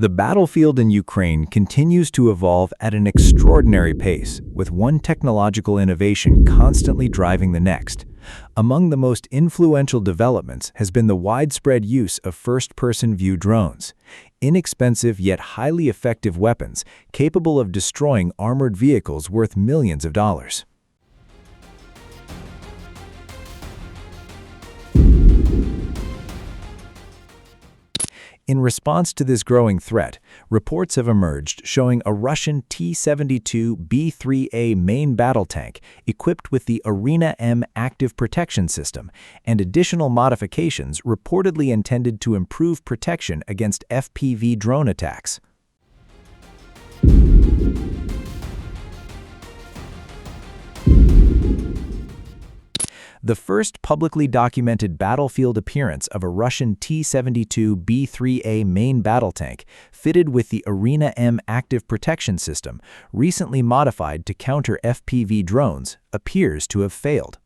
The battlefield in Ukraine continues to evolve at an extraordinary pace, with one technological innovation constantly driving the next. Among the most influential developments has been the widespread use of first-person view drones, inexpensive yet highly effective weapons capable of destroying armored vehicles worth millions of dollars. In response to this growing threat, reports have emerged showing a Russian T-72B3A main battle tank equipped with the Arena-M active protection system and additional modifications reportedly intended to improve protection against FPV drone attacks. The first publicly documented battlefield appearance of a Russian T-72B3A main battle tank fitted with the Arena-M active protection system, recently modified to counter FPV drones, appears to have failed.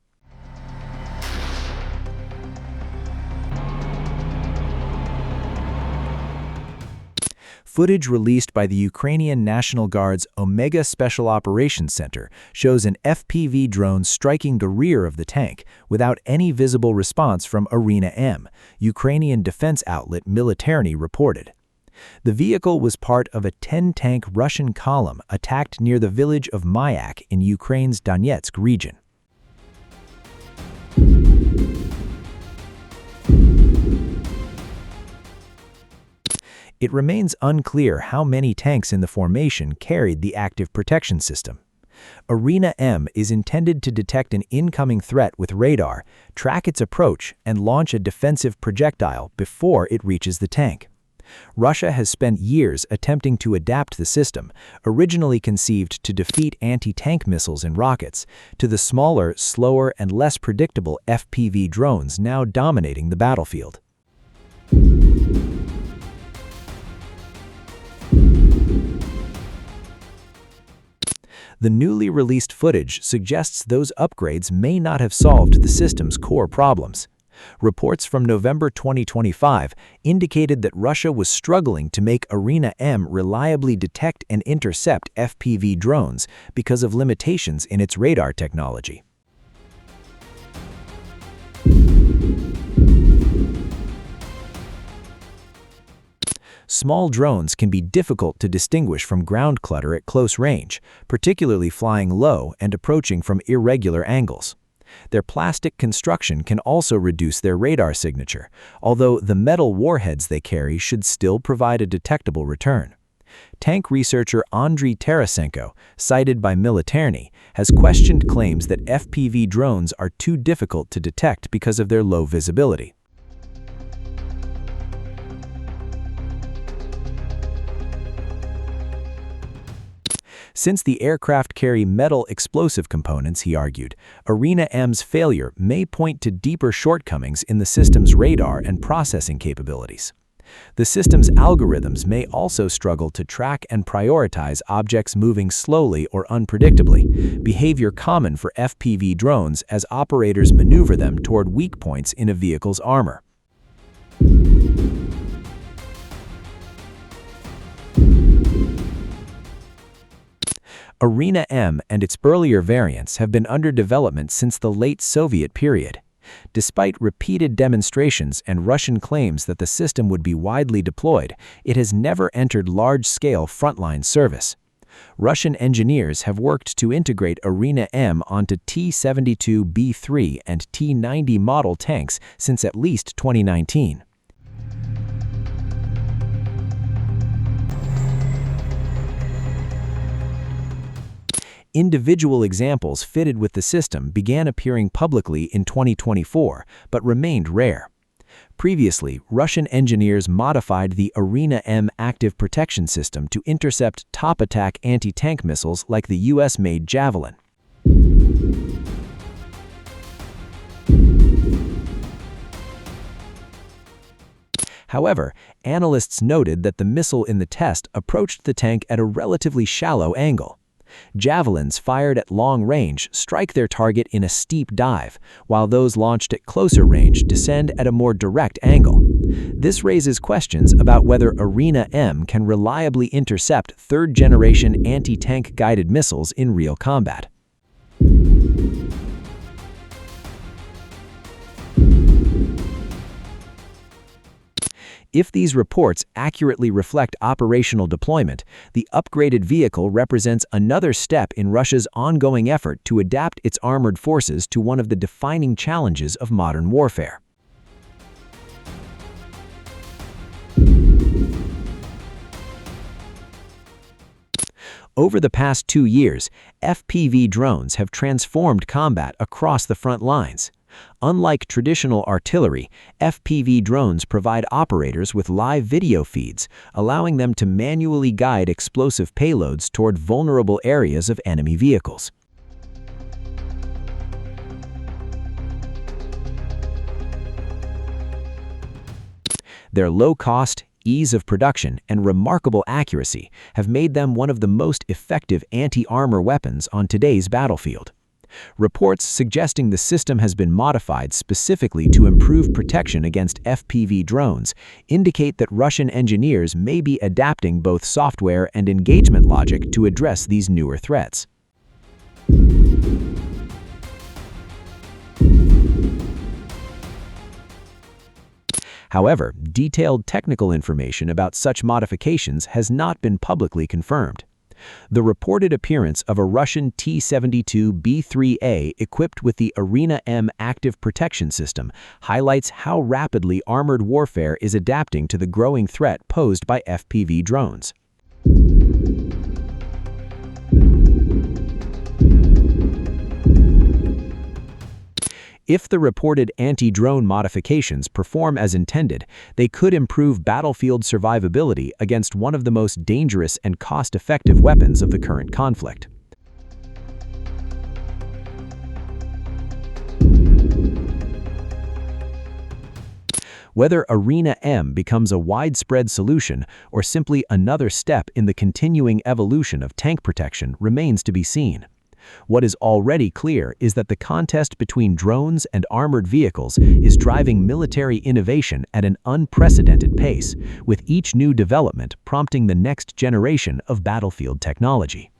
Footage released by the Ukrainian National Guard's Omega Special Operations Center shows an FPV drone striking the rear of the tank without any visible response from Arena-M, Ukrainian defense outlet Militarny reported. The vehicle was part of a 10-tank Russian column attacked near the village of Maiak in Ukraine's Donetsk region. It remains unclear how many tanks in the formation carried the active protection system. Arena-M is intended to detect an incoming threat with radar, track its approach, and launch a defensive projectile before it reaches the tank. Russia has spent years attempting to adapt the system, originally conceived to defeat anti-tank missiles and rockets, to the smaller, slower, and less predictable FPV drones now dominating the battlefield. The newly released footage suggests those upgrades may not have solved the system's core problems. Reports from November 2025 indicated that Russia was struggling to make Arena-M reliably detect and intercept FPV drones because of limitations in its radar technology. Small drones can be difficult to distinguish from ground clutter at close range, particularly flying low and approaching from irregular angles. Their plastic construction can also reduce their radar signature, although the metal warheads they carry should still provide a detectable return. Tank researcher Andriy Tarasenko, cited by Militarny, has questioned claims that FPV drones are too difficult to detect because of their low visibility. Since the aircraft carry metal explosive components, he argued, Arena-M's failure may point to deeper shortcomings in the system's radar and processing capabilities. The system's algorithms may also struggle to track and prioritize objects moving slowly or unpredictably, behavior common for FPV drones as operators maneuver them toward weak points in a vehicle's armor. Arena-M and its earlier variants have been under development since the late Soviet period. Despite repeated demonstrations and Russian claims that the system would be widely deployed, it has never entered large-scale frontline service. Russian engineers have worked to integrate Arena-M onto T-72B3 and T-90 model tanks since at least 2019. Individual examples fitted with the system began appearing publicly in 2024, but remained rare. Previously, Russian engineers modified the Arena-M active protection system to intercept top-attack anti-tank missiles like the US-made Javelin. However, analysts noted that the missile in the test approached the tank at a relatively shallow angle. Javelins fired at long range strike their target in a steep dive, while those launched at closer range descend at a more direct angle. This raises questions about whether Arena M can reliably intercept third-generation anti-tank guided missiles in real combat. If these reports accurately reflect operational deployment, the upgraded vehicle represents another step in Russia's ongoing effort to adapt its armored forces to one of the defining challenges of modern warfare. Over the past 2 years, FPV drones have transformed combat across the front lines. Unlike traditional artillery, FPV drones provide operators with live video feeds, allowing them to manually guide explosive payloads toward vulnerable areas of enemy vehicles. Their low cost, ease of production, and remarkable accuracy have made them one of the most effective anti-armor weapons on today's battlefield. Reports suggesting the system has been modified specifically to improve protection against FPV drones indicate that Russian engineers may be adapting both software and engagement logic to address these newer threats. However, detailed technical information about such modifications has not been publicly confirmed. The reported appearance of a Russian T-72B3A equipped with the Arena M active protection system highlights how rapidly armored warfare is adapting to the growing threat posed by FPV drones. If the reported anti-drone modifications perform as intended, they could improve battlefield survivability against one of the most dangerous and cost-effective weapons of the current conflict. Whether Arena M becomes a widespread solution or simply another step in the continuing evolution of tank protection remains to be seen. What is already clear is that the contest between drones and armored vehicles is driving military innovation at an unprecedented pace, with each new development prompting the next generation of battlefield technology.